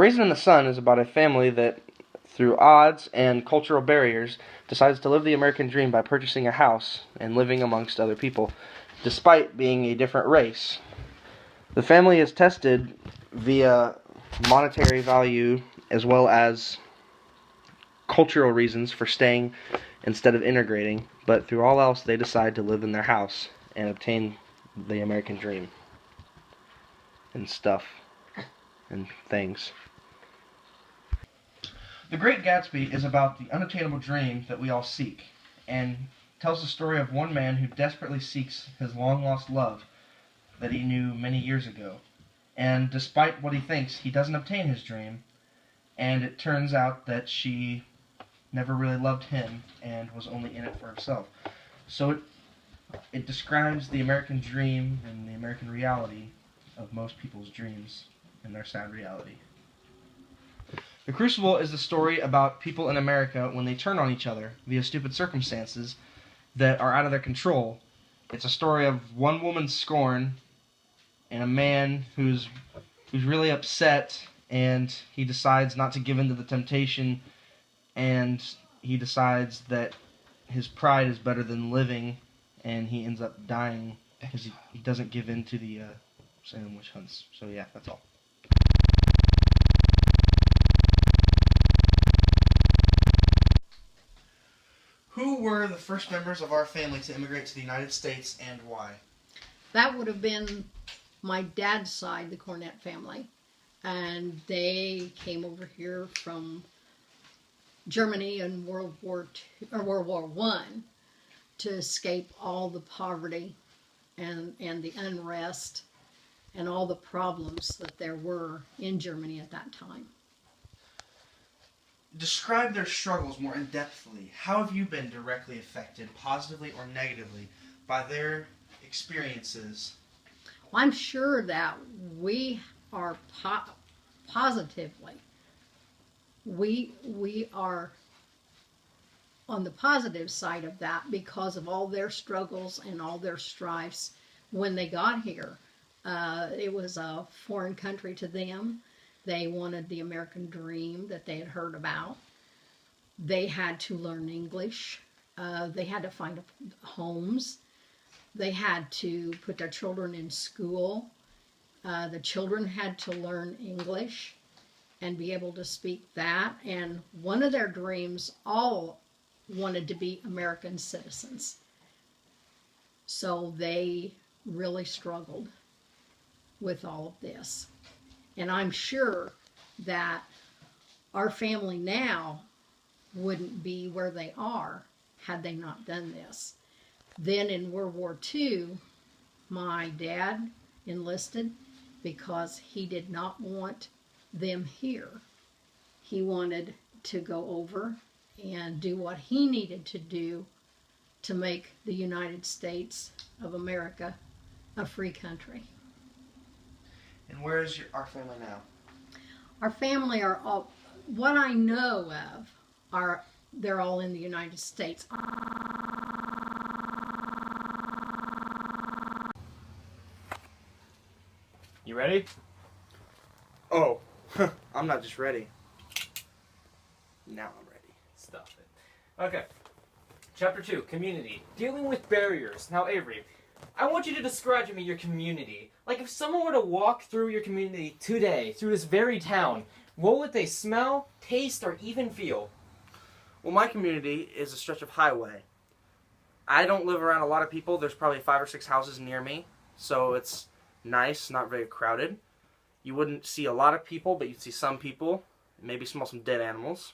Raisin in the Sun is about a family that, through odds and cultural barriers, decides to live the American dream by purchasing a house and living amongst other people, despite being a different race. The family is tested via monetary value as well as cultural reasons for staying instead of integrating, but through all else, they decide to live in their house and obtain the American dream and stuff and things. The Great Gatsby is about the unattainable dream that we all seek, and tells the story of one man who desperately seeks his long-lost love that he knew many years ago. And despite what he thinks, he doesn't obtain his dream, and it turns out that she never really loved him and was only in it for himself. So it describes the American dream and the American reality of most people's dreams and their sad reality. The Crucible is the story about people in America when they turn on each other via stupid circumstances that are out of their control. It's a story of one woman's scorn and a man who's really upset, and he decides not to give in to the temptation, and he decides that his pride is better than living, and he ends up dying because he doesn't give in to the Salem witch hunts. So yeah, that's all. Who were the first members of our family to immigrate to the United States, and why? That would have been my dad's side, the Cornett family. And they came over here from Germany in World War One to escape all the poverty and the unrest and all the problems that there were in Germany at that time. Describe their struggles more in-depthly. How have you been directly affected, positively or negatively, by their experiences? Well, I'm sure that we are positively. We are on the positive side of that because of all their struggles and all their strifes when they got here. It was a foreign country to them. They wanted the American dream that they had heard about. They had to learn English. They had to find homes. They had to put their children in school. The children had to learn English and be able to speak that. And one of their dreams, all wanted to be American citizens. So they really struggled with all of this. And I'm sure that our family now wouldn't be where they are had they not done this. Then in World War II, my dad enlisted because he did not want them here. He wanted to go over and do what he needed to do to make the United States of America a free country. And where is our family now? Our family are all, what I know of, they're all in the United States. You ready? Oh, I'm not just ready. Now I'm ready. Stop it. Okay. Chapter 2, Community. Dealing with barriers. Now, Avery, I want you to describe to me your community. Like, if someone were to walk through your community today, through this very town, what would they smell, taste, or even feel? Well, my community is a stretch of highway. I don't live around a lot of people. There's probably 5 or 6 houses near me, so it's nice, not very crowded. You wouldn't see a lot of people, but you'd see some people. Maybe smell some dead animals.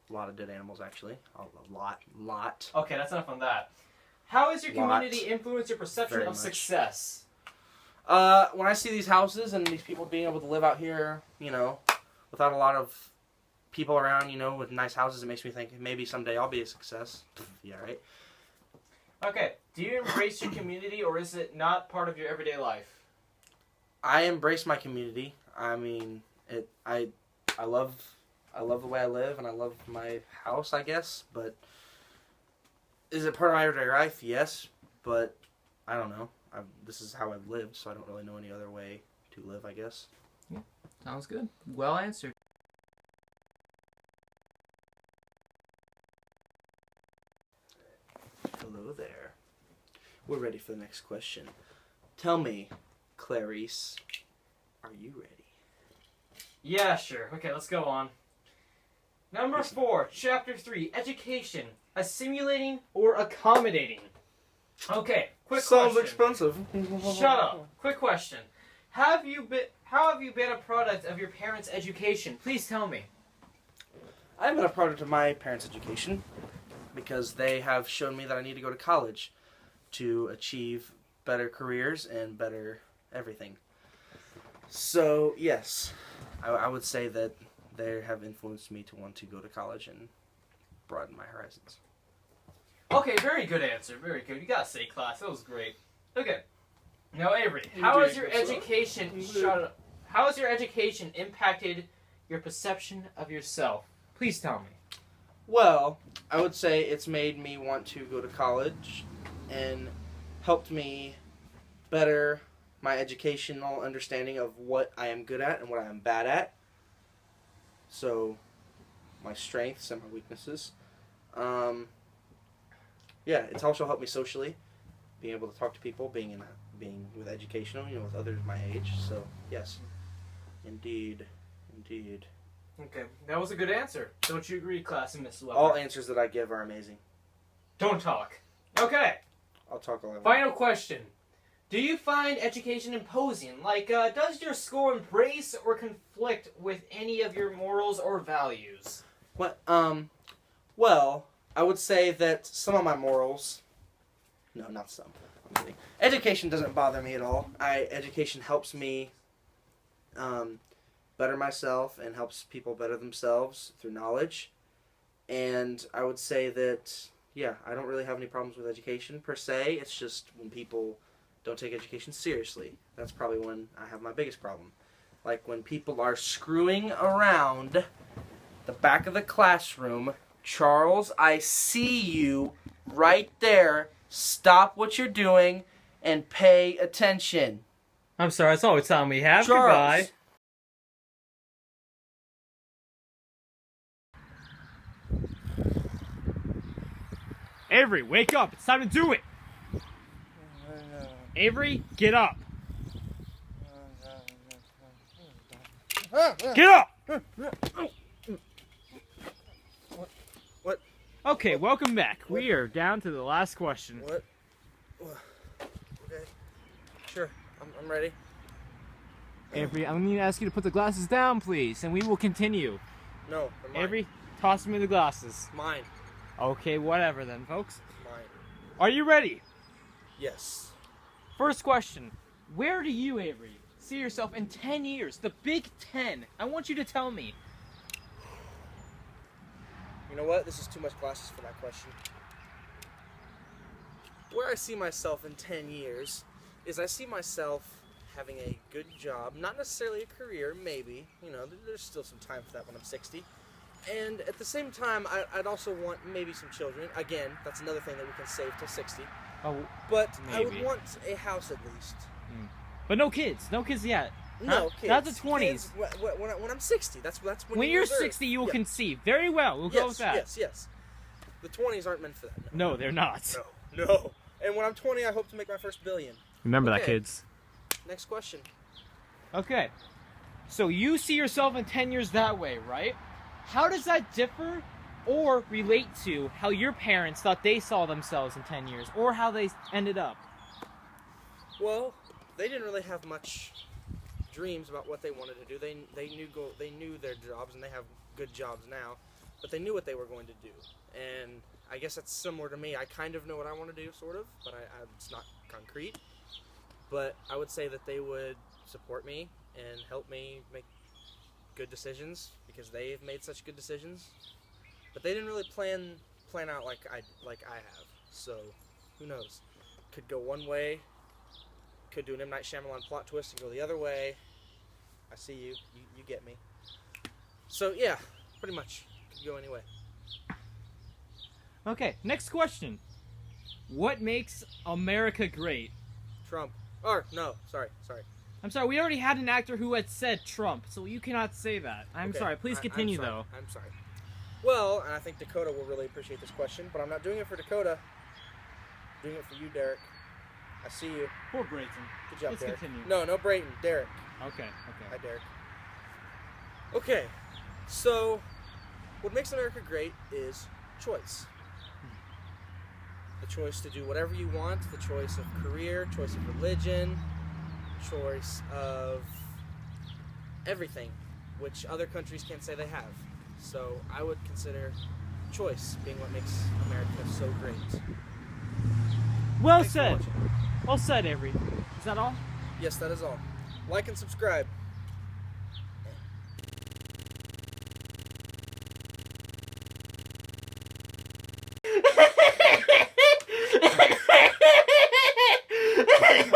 A lot of dead animals, actually. A lot. Okay, that's enough on that. How has your community Lot. influenced your perception Very of much. success? When I see these houses and these people being able to live out here, without a lot of people around, with nice houses, it makes me think maybe someday I'll be a success. Yeah, right? Okay, do you embrace your community, or is it not part of your everyday life? I embrace my community. I mean, I love the way I live, and I love my house, I guess, but is it part of my everyday life? Yes, but I don't know. This is how I've lived, so I don't really know any other way to live, I guess. Sounds good. Well answered. Hello there. We're ready for the next question. Tell me, Clarice, are you ready? Yeah, sure. Okay, let's go on. Number 4, Chapter 3, Education. Assimilating or accommodating. Okay, quick Sounds question. expensive. Shut up. Quick question. How have you been a product of your parents' education? Please tell me. I've been a product of my parents' education because they have shown me that I need to go to college to achieve better careers and better everything. So, yes, I would say that they have influenced me to want to go to college and broaden my horizons. Okay, very good answer. Very good. You got C class. That was great. Okay. Now, Avery, how has your education How has your education impacted your perception of yourself? Please tell me. Well, I would say it's made me want to go to college and helped me better my educational understanding of what I am good at and what I am bad at. So, my strengths and my weaknesses. Yeah, it's also helped me socially, being able to talk to people, being with educational, with others my age. So, yes, indeed. Okay, that was a good answer. Don't you agree, class and Miss Weber? All answers that I give are amazing. Don't talk. Okay. I'll talk a lot. Final question. Do you find education imposing? Like, does your school embrace or conflict with any of your morals or values? What? Well, I would say that some of my morals. No, not some. I'm kidding. Education doesn't bother me at all. Education helps me better myself and helps people better themselves through knowledge. And I would say that, yeah, I don't really have any problems with education per se. It's just when people don't take education seriously. That's probably when I have my biggest problem. Like when people are screwing around the back of the classroom. Charles, I see you right there. Stop what you're doing and pay attention. I'm sorry, that's all the time we have. Charles. Goodbye. Avery, wake up. It's time to do it. Avery, get up. Get up! What? Okay, welcome back. We are down to the last question. What? Okay. Sure. I'm ready. Avery, I'm going to ask you to put the glasses down, please, and we will continue. No, they're mine. Avery, toss me the glasses. Mine. Okay, whatever then, folks. Mine. Are you ready? Yes. First question. Where do you, Avery, see yourself in 10 years? The Big 10. I want you to tell me. You know what? This is too much glasses for that question. Where I see myself in 10 years is I see myself having a good job, not necessarily a career, maybe. There's still some time for that when I'm 60. And at the same time, I'd also want maybe some children. Again, that's another thing that we can save till 60. Oh, but maybe. I would want a house at least. But no kids. No kids yet. No, kids. Not the 20s. Kids, when I'm 60, that's when you're 60, you will conceive. Very well. We'll go with that. Yes. The 20s aren't meant for that. No, they're not. No. And when I'm 20, I hope to make my first billion. Remember that, Okay. kids. Next question. Okay. So you see yourself in 10 years that way, right? How does that differ or relate to how your parents thought they saw themselves in 10 years or how they ended up? Well, they didn't really have much dreams about what they wanted to do. They knew their jobs, and they have good jobs now, but they knew what they were going to do. And I guess that's similar to me. I kind of know what I want to do, sort of, but it's not concrete. But I would say that they would support me and help me make good decisions because they've made such good decisions. But they didn't really plan out like I have. So who knows? Could go one way. Could do an M. Night Shyamalan plot twist and go the other way. I see you. You get me. So yeah, pretty much could go any way. Okay, next question. What makes America great? Trump. Or no, sorry. I'm sorry, we already had an actor who had said Trump, so you cannot say that. I'm Okay, sorry, please continue, though. I'm sorry. Well, and I think Dakota will really appreciate this question, but I'm not doing it for Dakota. I'm doing it for you, Derek. I see you. Poor Brayton. Good job, Let's Derek. continue. No, Brayton. Derek. Okay. Hi, Derek. Okay, so what makes America great is choice. The choice to do whatever you want, the choice of career, choice of religion, choice of everything, which other countries can't say they have. So I would consider choice being what makes America so great. Well Thanks for said. watching. Well said, Avery. Is that all? Yes, that is all. Like and subscribe.